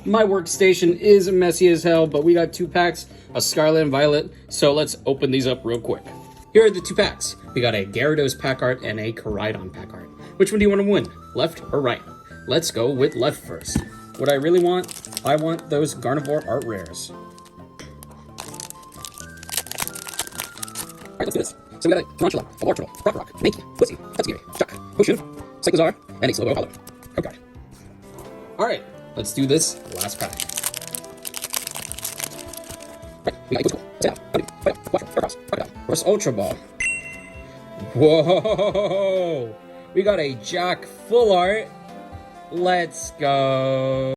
My workstation is messy as hell, but we got 2 packs, a Scarlet and Violet, so let's open these up real quick. Here are the 2 packs. We got a Gyarados pack art and a Koraidon pack art. Which one do you want to win, left or right? Let's go with left first. What I really want, I want those Gardevoir art rares. Alright, let's do this. So we got a Tarantula, a Wartortle, Rockrock, Mankey, Pussy, Tuskegee, Chuck, Hoshun, Cyclozar, and a Slow Hollow. Okay. Alright, let's do this last pack. Right, we got a School, Sand, Honey, Fire, Watcher, Aircross, Crocodile, Reverse Ultra Ball. Whoa! We got a Jack full art. Let's go.